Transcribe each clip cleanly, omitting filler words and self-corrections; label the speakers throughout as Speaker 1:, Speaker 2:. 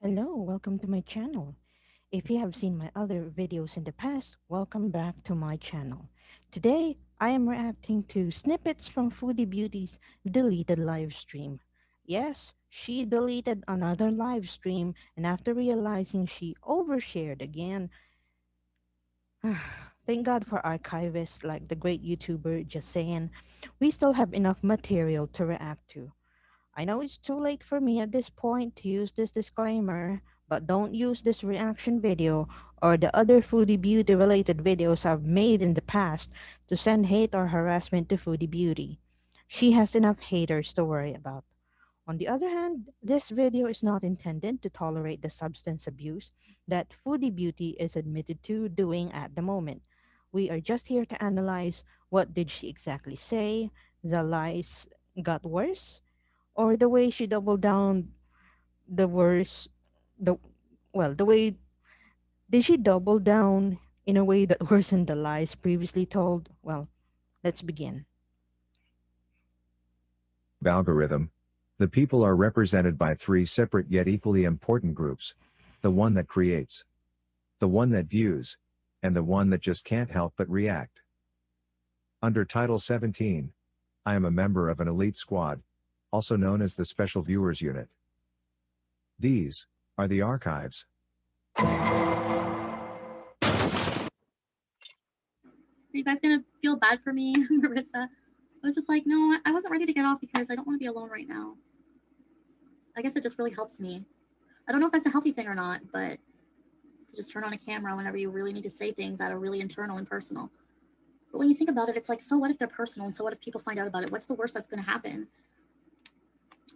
Speaker 1: Hello, welcome to my channel. If you have seen my other videos in the past, welcome back to my channel. Today, I am reacting to snippets from Foodie Beauty's deleted live stream. Yes, she deleted another live stream, and after realizing she overshared again, thank God for archivists like the great YouTuber just saying, we still have enough material to react to. I know it's too late for me at this point to use this disclaimer, but don't use this reaction video or the other Foodie Beauty related videos I've made in the past to send hate or harassment to Foodie Beauty. She has enough haters to worry about. On the other hand, this video is not intended to tolerate the substance abuse that Foodie Beauty is admitted to doing at the moment. We are just here to analyze what did she exactly say, the lies got worse, or the way she doubled down the worse the the way did she double down in a way that worsened the lies previously told? Well, let's begin.
Speaker 2: Algorithm, the people are represented by three separate yet equally important groups: the one that creates, the one that views, and the one that just can't help but react. Under Title 17, I am a member of an elite squad, also known as the Special Viewers Unit. These are the archives.
Speaker 3: Are you guys gonna feel bad for me, Marissa? I was just like, no, I wasn't ready to get off because I don't want to be alone right now. I guess it just really helps me. I don't know if that's a healthy thing or not, but to just turn on a camera whenever you really need to say things that are really internal and personal. But when you think about it, it's like, so what if they're personal and so what if people find out about it? What's the worst that's gonna happen?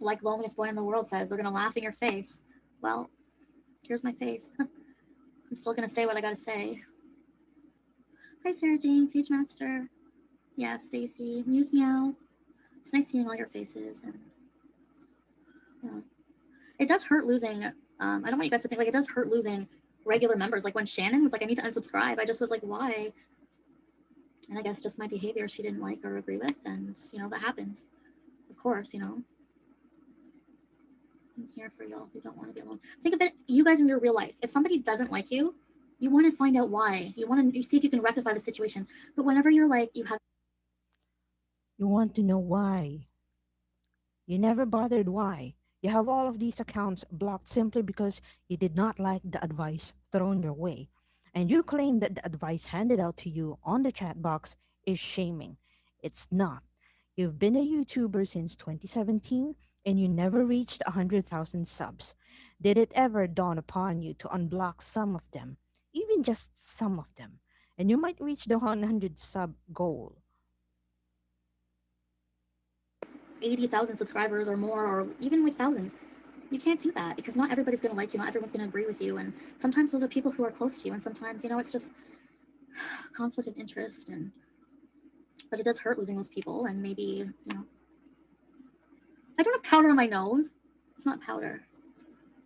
Speaker 3: Like loneliest boy in the world says, they're gonna laugh in your face. Well, here's my face. I'm still gonna say what I gotta say. Hi, Sarah Jane, Page Master. Yeah, Stacy, Muse Meow. It's nice seeing all your faces, and yeah. It does hurt losing. I don't want you guys to think like it does hurt losing regular members. Like when Shannon was like, I need to unsubscribe. I just was like, why? And I guess just my behavior she didn't like or agree with, and that happens. Of course, I'm here for y'all who don't want to be alone. Think of it, you guys in your real life. If somebody doesn't like you want to find out why. You want to see if you can rectify the situation. But whenever you're like, you have
Speaker 1: You want to know why. You never bothered why. You have all of these accounts blocked simply because you did not like the advice thrown your way. And you claim that the advice handed out to you on the chat box is shaming. It's not. You've been a YouTuber since 2017 and you never reached 100,000 subs. Did it ever dawn upon you to unblock some of them? Even just some of them. And you might reach the 100 sub goal.
Speaker 3: 80,000 subscribers or more, or even like thousands. You can't do that because not everybody's going to like you, not everyone's going to agree with you. And sometimes those are people who are close to you, and sometimes, it's just conflict of interest. But it does hurt losing those people. And maybe, I don't have powder on my nose. It's not powder,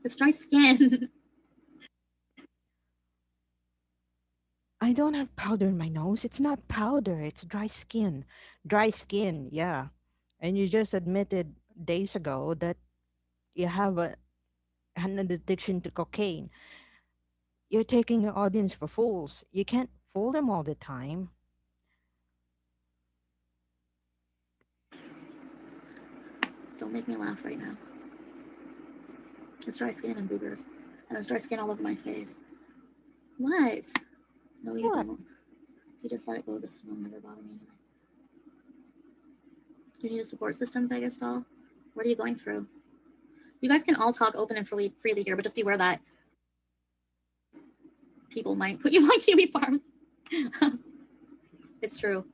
Speaker 3: it's dry skin.
Speaker 1: I don't have powder in my nose. It's not powder, it's dry skin. Dry skin, yeah. And you just admitted days ago that you have an addiction to cocaine. You're taking your audience for fools. You can't fool them all the time.
Speaker 3: Don't make me laugh right now. It's dry skin and boogers. And there's dry skin all over my face. What? No, you
Speaker 1: What?
Speaker 3: don't. You just let it go. This will never bother me anyways. Do you need a support system, Vegas doll? What are you going through? You guys can all talk open and freely here, but just beware that people might put you on Kiwi Farms. It's true.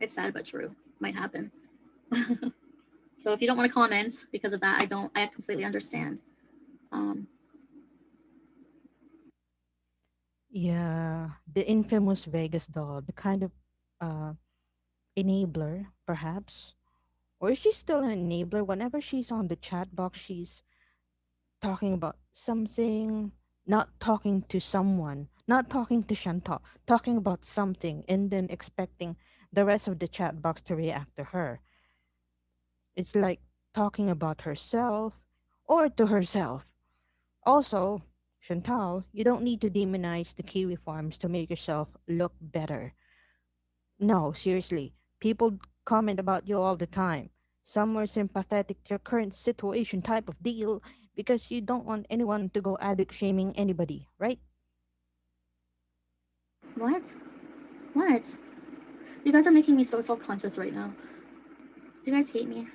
Speaker 3: It's sad but true. Might happen. So if you don't want to comment because of that, I completely understand.
Speaker 1: Yeah, the infamous Vegas doll, the kind of uh, enabler, perhaps. Or is she still an enabler? Whenever she's on the chat box, she's talking about something, not talking to someone, not talking to Chantal, talking about something, and then expecting the rest of the chat box to react to her. It's like talking about herself or to herself. Also, Chantal, you don't need to demonize the kiwi farms to make yourself look better. No, seriously. People comment about you all the time. Some are sympathetic to your current situation type of deal because you don't want anyone to go addict shaming anybody, right?
Speaker 3: What? What? You guys are making me so self-conscious right now. You guys hate me.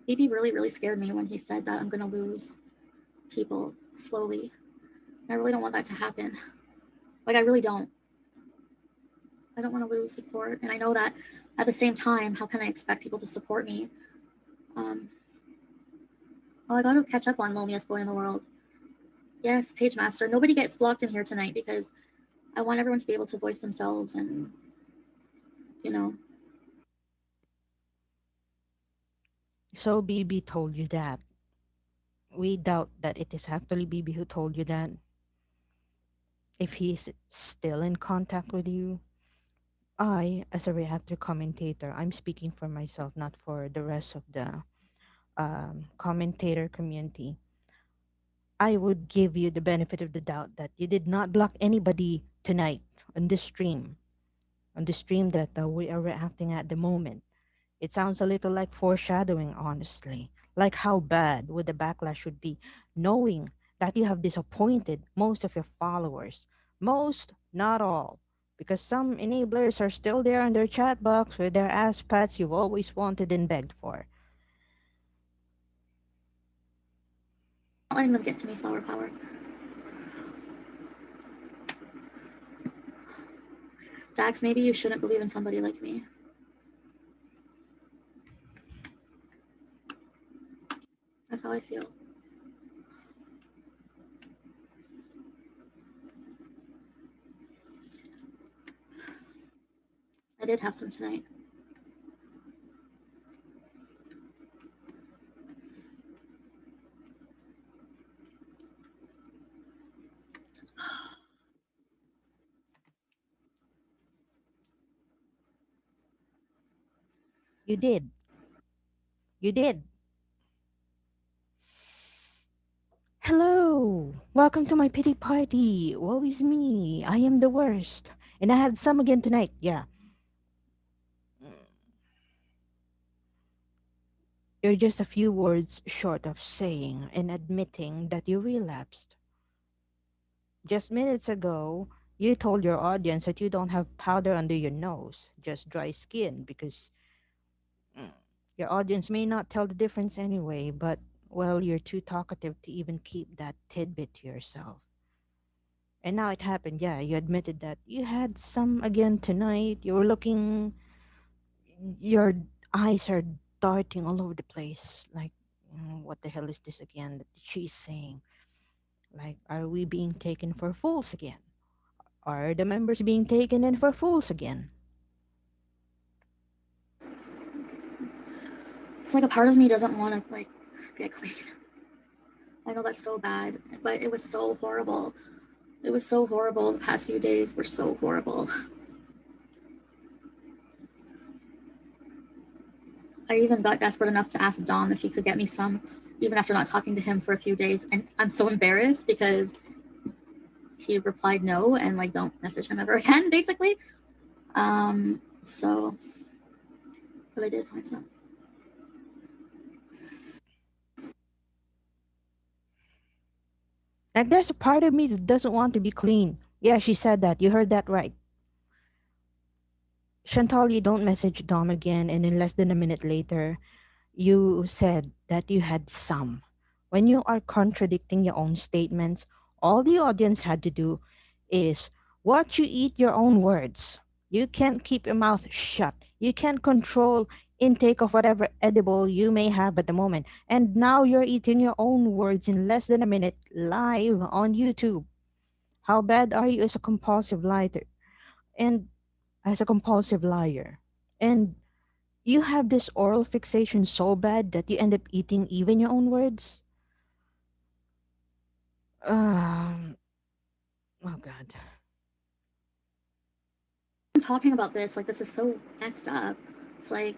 Speaker 3: BB really, really scared me when he said that I'm gonna lose people slowly. And I really don't want that to happen. Like, I really don't. I don't want to lose support. And I know that at the same time, how can I expect people to support me? Um, well, I got to catch up on Loneliest Boy in the World. Yes, Page Master. Nobody gets blocked in here tonight because I want everyone to be able to voice themselves and, you know,
Speaker 1: So BB told you that. We doubt that it is actually BB who told you that. If he's still in contact with you, I, as a reactor commentator, I'm speaking for myself, not for the rest of the commentator community. I would give you the benefit of the doubt that you did not block anybody tonight on the stream that we are reacting at the moment. It sounds a little like foreshadowing, honestly. Like how bad would the backlash would be, knowing that you have disappointed most of your followers. Most, not all. Because some enablers are still there in their chat box with their ass pats you've always wanted and begged for.
Speaker 3: not letting them get to me, Flower Power. Dax, maybe you shouldn't believe in somebody like me. That's how I feel. I did have some tonight.
Speaker 1: You did. You did. Hello! Welcome to my pity party. Woe is me. I am the worst. And I had some again tonight. Yeah. You're just a few words short of saying and admitting that you relapsed. Just minutes ago, you told your audience that you don't have powder under your nose, just dry skin, because mm, your audience may not tell the difference anyway, but, well, you're too talkative to even keep that tidbit to yourself. And now it happened, yeah, you admitted that you had some again tonight. You were looking, your eyes are darting all over the place. Like, what the hell is this again that she's saying? Like, are we being taken for fools again? Are the members being taken in for fools again?
Speaker 3: It's like a part of me doesn't want to, like, get clean. I know that's so bad, but it was so horrible. It was so horrible. The past few days were so horrible. I even got desperate enough to ask Dom if he could get me some, even after not talking to him for a few days. And I'm so embarrassed because he replied no and, like, don't message him ever again, basically. So, but I did find some.
Speaker 1: Like, there's a part of me that doesn't want to be clean. Yeah, she said that. You heard that right. Chantal, you don't message Dom again, and in less than a minute later, you said that you had some. When you are contradicting your own statements, all the audience had to do is watch you eat your own words. You can't keep your mouth shut. You can't control intake of whatever edible you may have at the moment. And now you're eating your own words in less than a minute live on YouTube. How bad are you as a compulsive liar? And as a compulsive liar. And you have this oral fixation so bad that you end up eating even your own words? Um, oh God.
Speaker 3: I'm talking about this, like, this is so messed up. It's like,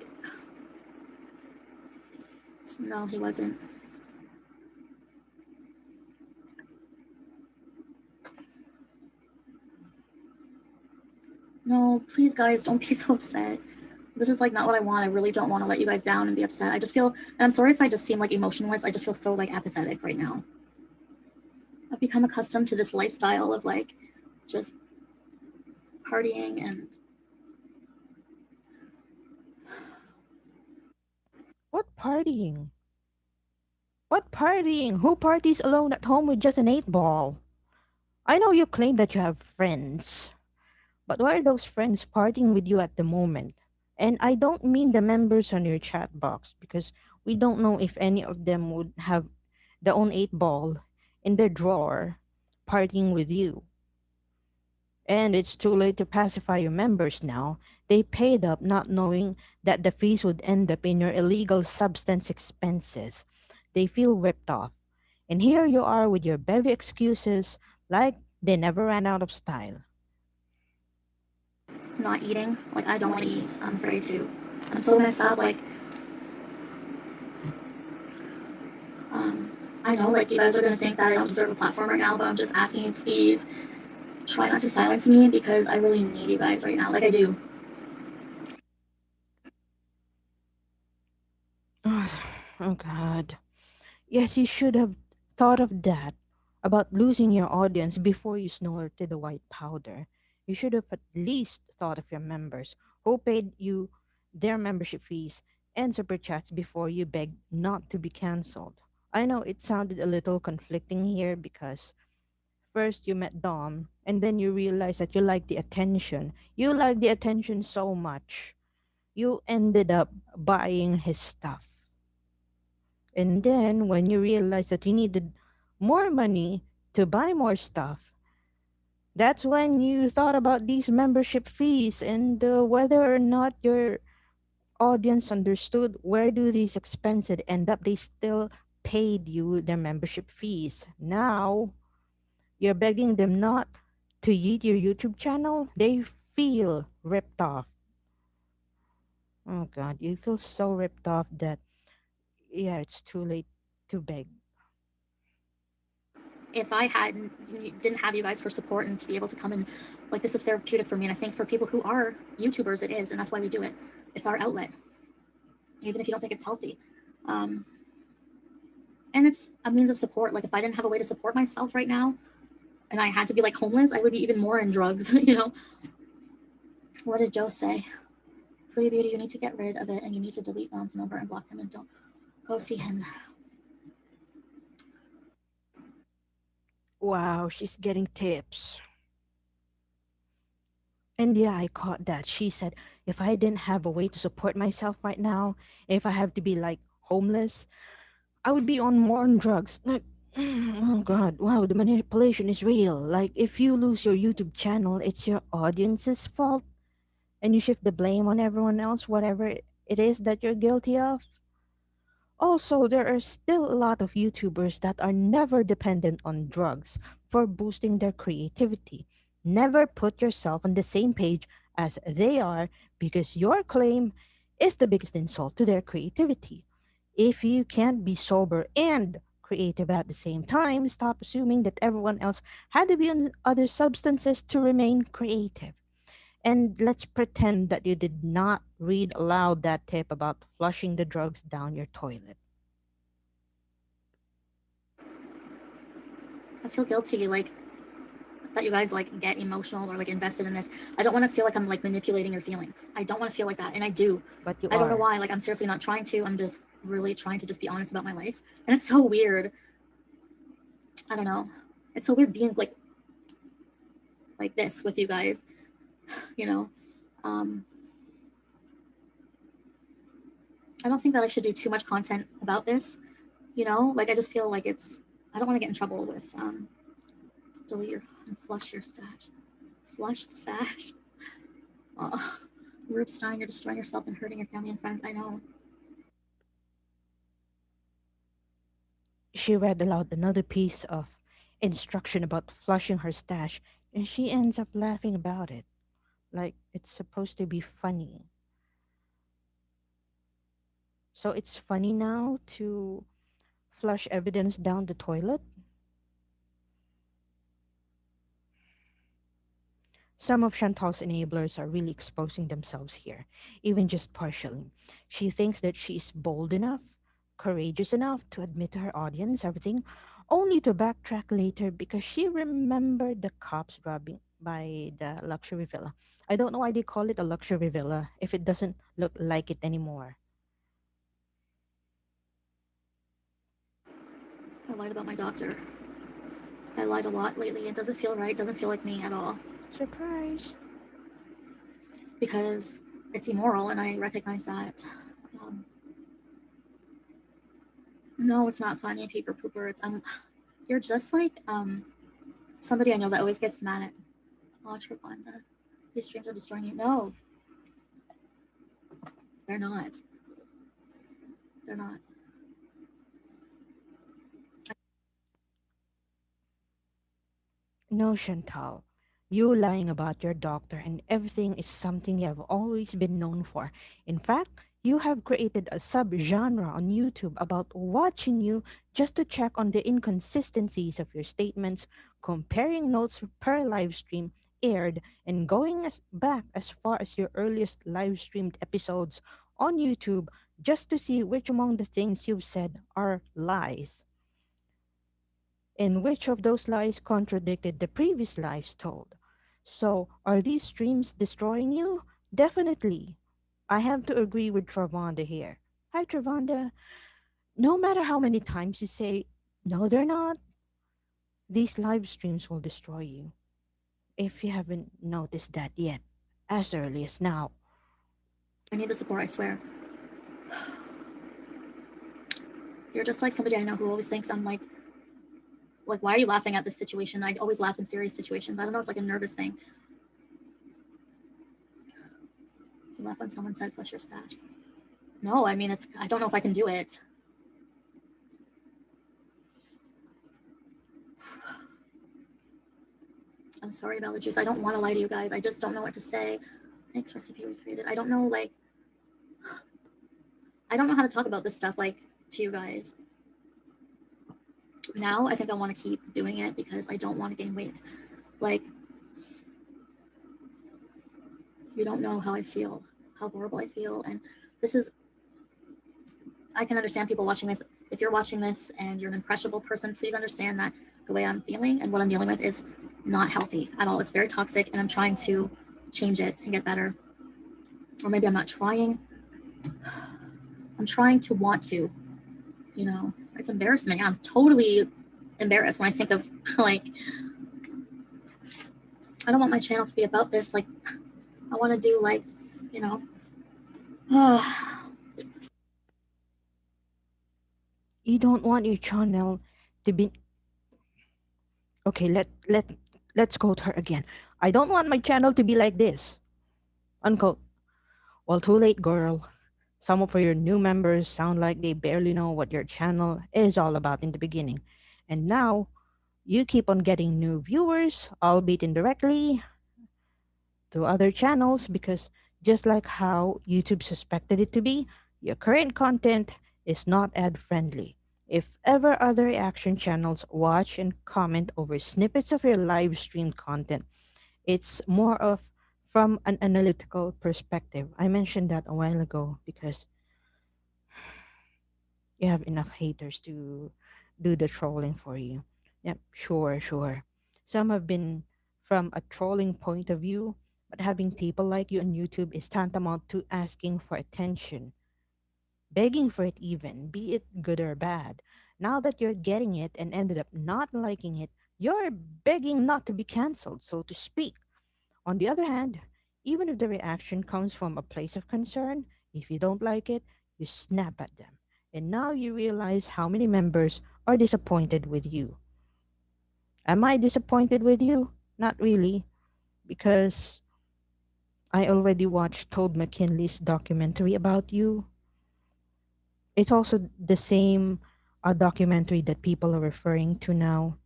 Speaker 3: No, he wasn't. No, please, guys, don't be so upset. This is like not what I want. I really don't want to let you guys down and be upset. I just feel, and I'm sorry if I just seem like emotionless. I just feel so like apathetic right now. I've become accustomed to this lifestyle of like just partying and
Speaker 1: What partying? What partying? Who parties alone at home with just an 8 ball? I know you claim that you have friends, but where are those friends partying with you at the moment? And I don't mean the members on your chat box because we don't know if any of them would have their own 8 ball in their drawer partying with you. And it's too late to pacify your members now. They paid up not knowing that the fees would end up in your illegal substance expenses. They feel ripped off. And here you are with your bevy excuses like they never ran out of style.
Speaker 3: not eating. Like I don't want to eat. I'm afraid to. I'm so messed up. Like I know like you guys are gonna think that I don't deserve a platform right now, but I'm just asking you, please try not to silence me because I really need you guys right now. Like I do.
Speaker 1: Oh, God. Yes, you should have thought of that, about losing your audience before you snorted the white powder. You should have at least thought of your members who paid you their membership fees and super chats before you begged not to be cancelled. I know it sounded a little conflicting here because first you met Dom and then you realized that you like the attention. You like the attention so much. You ended up buying his stuff. And then when you realized that you needed more money to buy more stuff, that's when you thought about these membership fees and whether or not your audience understood where do these expenses end up. They still paid you their membership fees. Now you're begging them not to eat your YouTube channel. They feel ripped off. Oh God, you feel so ripped off that yeah, it's too late to beg.
Speaker 3: If I hadn't didn't have you guys for support and to be able to come and like this is therapeutic for me, and I think for people who are YouTubers, it is, and that's why we do it. It's our outlet, even if you don't think it's healthy. Um, and it's a means of support. Like if I didn't have a way to support myself right now, and I had to be like homeless, I would be even more in drugs. You know. What did Joe say? Foodie Beauty, you need to get rid of it, and you need to delete Dom's number and block him, and don't go see him.
Speaker 1: Wow, she's getting tips. And yeah, I caught that. She said, if I didn't have a way to support myself right now, if I have to be like homeless, I would be on more on drugs. Like, oh God, wow, the manipulation is real. Like, if you lose your YouTube channel, it's your audience's fault, and you shift the blame on everyone else, whatever it is that you're guilty of. Also, there are still a lot of YouTubers that are never dependent on drugs for boosting their creativity. Never put yourself on the same page as they are because your claim is the biggest insult to their creativity. If you can't be sober and creative at the same time, stop assuming that everyone else had to be on other substances to remain creative. And let's pretend that you did not read aloud that tip about flushing the drugs down your toilet.
Speaker 3: I feel guilty, like that you guys like get emotional or like invested in this. I don't want to feel like I'm like manipulating your feelings. I don't want to feel like that, and I do.
Speaker 1: But you
Speaker 3: I don't know
Speaker 1: are.
Speaker 3: why. Like I'm seriously not trying to. I'm just really trying to just be honest about my life, and it's so weird. I don't know. It's so weird being like this with you guys. You know. Um, I don't think that I should do too much content about this. You know, like I just feel like it's. I don't want to get in trouble with delete your and flush your stash. Flush the stash. Oh, Rube Stein, you're destroying yourself and hurting your family and friends. I know.
Speaker 1: She read aloud another piece of instruction about flushing her stash, and she ends up laughing about it, like it's supposed to be funny. So it's funny now to flush evidence down the toilet. Some of Chantal's enablers are really exposing themselves here, even just partially. She thinks that she is bold enough, courageous enough to admit to her audience everything, only to backtrack later because she remembered the cops robbing by the luxury villa. I don't know why they call it a luxury villa if it doesn't look like it anymore.
Speaker 3: I lied about my doctor. I lied a lot lately. It doesn't feel right. It doesn't feel like me at all.
Speaker 1: Surprise.
Speaker 3: Because it's immoral, and I recognize that. Um, no, it's not funny, paper pooper. It's you're just like somebody I know that always gets mad at. Watch your Wanda. These streams are destroying you. No, they're not. They're not.
Speaker 1: No, Chantal. You lying about your doctor and everything is something you have always been known for. In fact, you have created a subgenre on YouTube about watching you just to check on the inconsistencies of your statements, comparing notes per live stream aired, and going back as far as your earliest live streamed episodes on YouTube just to see which among the things you've said are lies. And which of those lies contradicted the previous lies told? So, are these streams destroying you? Definitely. I have to agree with Travanda here. Hi, Travanda. No matter how many times you say, no, they're not, these live streams will destroy you. If you haven't noticed that yet, as early as now.
Speaker 3: I need the support, I swear. You're just like somebody I know who always thinks I'm like, why are you laughing at this situation? I always laugh in serious situations. I don't know, it's like a nervous thing. You laugh when someone said flush your stash. No, I mean, I don't know if I can do it. I'm sorry about the juice. I don't want to lie to you guys. I just don't know what to say. Thanks, recipe recreated. I don't know, I don't know how to talk about this stuff, to you guys. Now, I think I want to keep doing it because I don't want to gain weight. Like, you don't know how I feel, how horrible I feel. And this is, I can understand people watching this. If you're watching this and you're an impressionable person, please understand that the way I'm feeling and what I'm dealing with is not healthy at all. It's very toxic, and I'm trying to change it and get better. Or maybe I'm not trying. I'm trying to want to, it's embarrassing. I'm totally embarrassed when I think of, I don't want my channel to be about this. I want to do, you know,
Speaker 1: You don't want your channel to be. Okay, let's quote her again. I don't want my channel to be like this. Unquote. Well, too late, girl. Some of your new members sound like they barely know what your channel is all about in the beginning. And now you keep on getting new viewers, albeit indirectly, to other channels because just like how YouTube suspected it to be, your current content is not ad friendly. If ever other reaction channels watch and comment over snippets of your live streamed content, it's more of from an analytical perspective. I mentioned that a while ago because you have enough haters to do the trolling for you. Yep, sure, sure. Some have been from a trolling point of view, but having people like you on YouTube is tantamount to asking for attention, begging for it even, be it good or bad. Now that you're getting it and ended up not liking it, you're begging not to be cancelled, so to speak. On the other hand, even if the reaction comes from a place of concern, if you don't like it, you snap at them. And now you realize how many members are disappointed with you. Am I disappointed with you? Not really, because I already watched Told McKinley's documentary about you. It's also the same documentary that people are referring to now.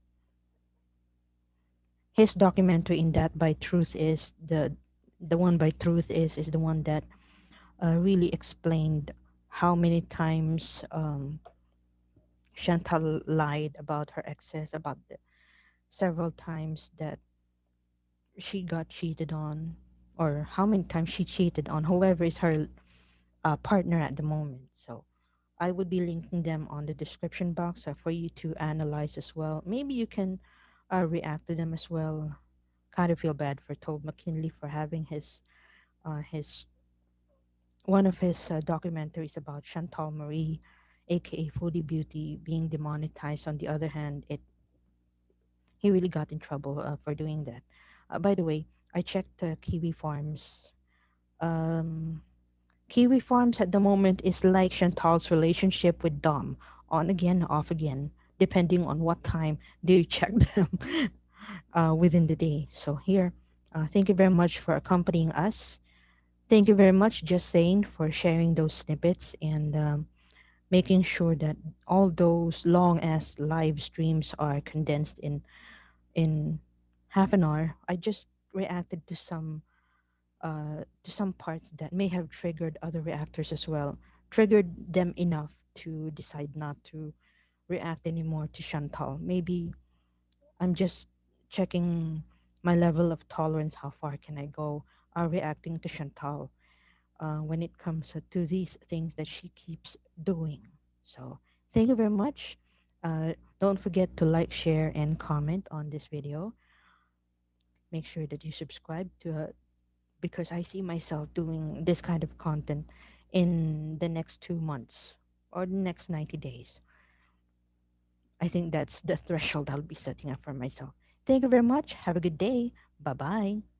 Speaker 1: His documentary in that by Truth is the one by Truth is the one that really explained how many times Chantal lied about her exes, about the several times that she got cheated on, or how many times she cheated on whoever is her partner at the moment. So I would be linking them on the description box for you to analyze as well. Maybe you can react to them as well. Kind of feel bad for Told McKinley for having his one of his documentaries about Chantal Marie, aka Foodie Beauty, being demonetized. On the other hand, it he really got in trouble for doing that. By the way, I checked Kiwi Farms. Um, Kiwi Farms at the moment is like Chantal's relationship with Dom, on again, off again, depending on what time do you check them within the day. So here, thank you very much for accompanying us. Thank you very much, Just Saying, for sharing those snippets and making sure that all those long ass live streams are condensed in half an hour. I just reacted to some parts that may have triggered other reactors as well, triggered them enough to decide not to react anymore to Chantal. Maybe I'm just checking my level of tolerance. How far can I go reacting to Chantal when it comes to these things that she keeps doing? So thank you very much. Don't forget to like, share, and comment on this video. Make sure that you subscribe to because I see myself doing this kind of content in the next 2 months or the next 90 days. I think that's the threshold I'll be setting up for myself. Thank you very much. Have a good day. Bye bye.